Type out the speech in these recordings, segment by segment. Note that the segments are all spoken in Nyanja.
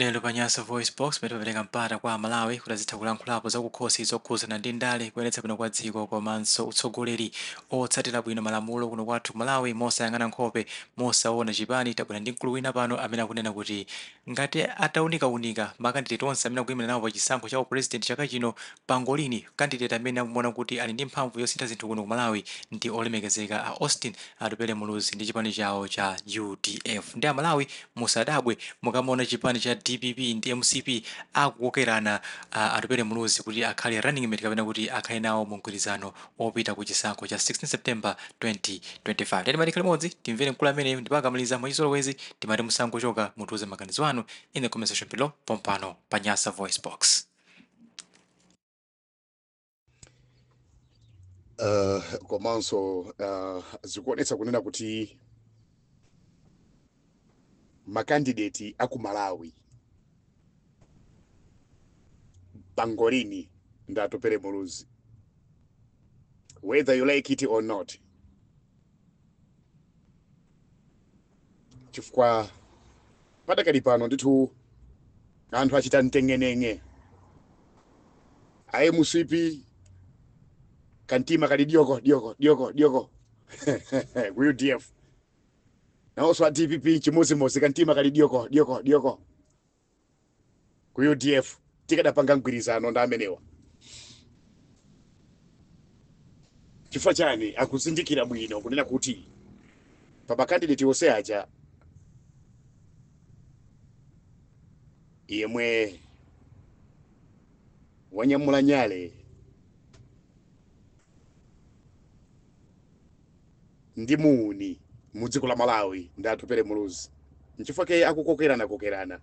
Lero pa Nyasa VoiceBox pamene mpata kwa Malawi kuti azitha kulankhulapo za kukhosi zokhuzana ndi ndale kuyeretsa bwino kwa dziko komanso utsogoleri otsatira bwino malamulo kuno kwathu Malawi mosayang'ana nkhope mosaona chipani. Tabwera ndi mkulu wina pano amene akunena kuti ngati ataunikaunika makandideti onse amene akuyimira nawo pa chisankho cha upulezidenti chaka chino, Pangolin kandideti amene akuona kuti ali ndi mphamvu yosintha zinthu kuno ku Malawi ndi olemekezeka a Atupele Muluzi ndi chipani chawo cha UDF. Ndi Amalawi musadabwe mukamona chipani cha DPP ndi MCP akukokerana Atupele Muluzi kuti akhale running mate kapena kuti akhale nawo mu mgwirizano opita ku chisankho cha 16 September 2025. Tiyeni tikhale limodzi timvere mkulu amene ndipo akamaliza mwachizolowezi timati musangochoka mutuze maganizo anu in the comment section below pompano pa Nyasa VoiceBox. Komanso zikuonetsa kunena kuti makandideti aku Malawi Pangolin ndi Atupele Muluzi, whether you like it or not, chifukwa padakali pano ndithu anthu achita mtengenenge aye musipi kantima kali dioko ku UDF nawonso a DPP chimozimozi kantima kali dioko ku UDF tikadapanga mgwirizano ndi amenewa. Chifukwa chani akuzindikira bwino kunena kuti pa makandideti onse aja yemwe wanyamula nyale ndi muni mu dziko la Malawi ndi Atupele Muluzi. Nchifukwa ke akukokerana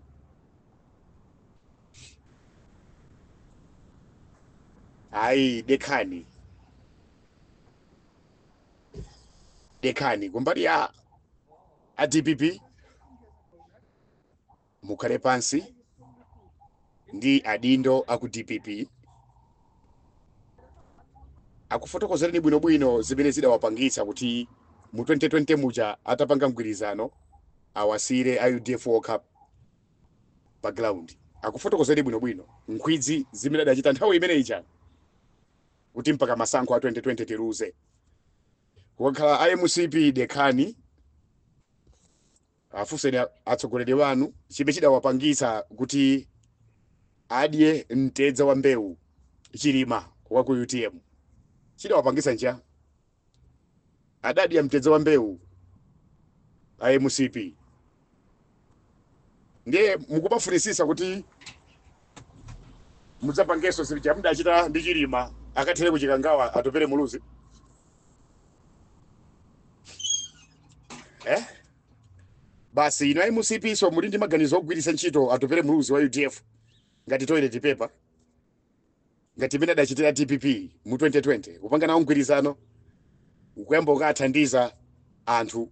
ayi dekani kumbali ya a DPP mukhale pansi ndi adindo aku DPP akufotokozereni bwinobwino zimene zidawapangitsa kuti mu 2020 muja atapanga mgwirizano awasire a UDF okha pa ground. Akufotokozereni bwinobwino nkhwidzi zimene adachita nthawi imene ija kuti mpaka masankho a 2020 tiruze. Kukhala a MCP dekani afuseni atsogoleri wanu chimene chidawapangitsa kuti adye mtedza wa mbewu chilima wa ku UTM chidawapangitsa nja adadya mtedza wa mbewu a MCP. Ndiye mukumafunisisa kuti mudzapangenso zija mudachita ndi chilima akathere kuchikangawa Atupele Muluzi. Basi ino MCP so muli ndi maganizo ogwiritsa ntchito Atupele Muluzi wa UDF ngati toilet paper ngati imene adachitira DPP mu 2020 kupanga nawo mgwirizano ukuyamba ukathandiza anthu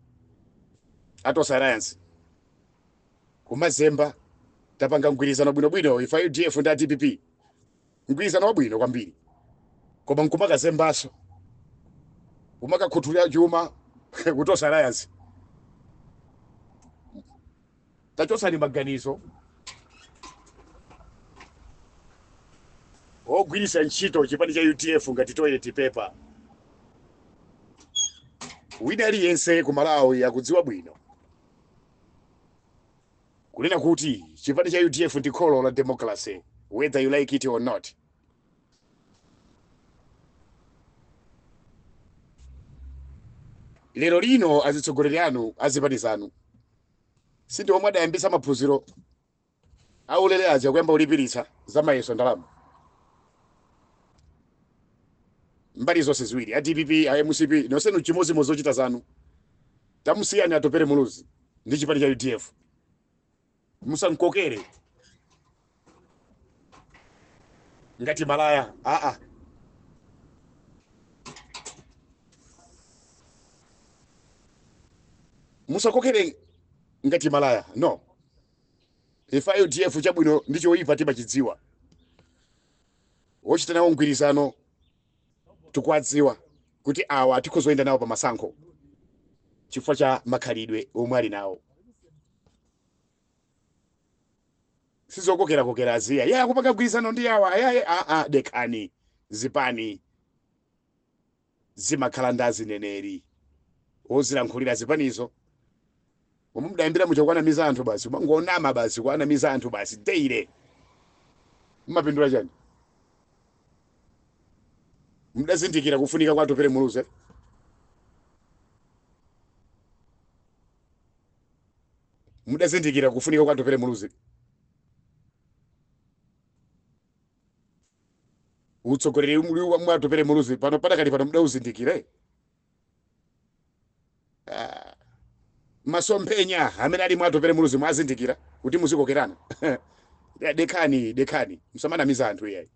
atosa alliance kumazemba tapanga mgwirizano bwinobwino ifa UDF ndi DPP mgwirizano wabwino kwambiri koma nkumakazembaso kumakakhuthulira chuma kutosa alliance. Tachosani maganizo ogwiritsa ntchito chipani cha UDF ngati toilet paper. Wina aliyense ku Malawi akudziwa bwino kunena kuti chipani cha UDF ndi kholo la democracy, whether you like it or not. Lero lino azitsogoleri anu azipani zanu sindi omwe adayambisa maphunziro aulere aja kuyamba ulipiritsa za mayeso ndalama mbali zonse ziwiri a DPP a MCP nonsenu chimozimozi zochita zanu. Tamusiyani Atupele Muluzi ndi chipani cha UDF musankokere ngati malaya. Musakokere ngati malaya no. Ifa UDF chabwino ndicho oyipa timachidziwa wochita nawo mgwirizano tikwadziwa kuti awa tikuzoyenda nawo pa masankho chifukwa cha makhalidwe omwe ali nawo. sizokokera aziya ya kupanga gwirizano ndi awa ya dekani zipani zimakhala ndi azineneri ozilankhulira zipanizo omwe mudayambira muchokwanamiza anthu basi mangonama basi kwanamiza anthu basi deire mmapindula chani mudazindikira kufunika kwa Atupele Muluzi mudazindikira kufunika kwa Atupele Muluzi utsogoleri mwa Atupele Muluzi pano patakali pano mudauzindikire masomphenya amene ali mwa Atupele Muluzi mwazindikira kuti muzikokerana dekani msamanamiza anthu iyayi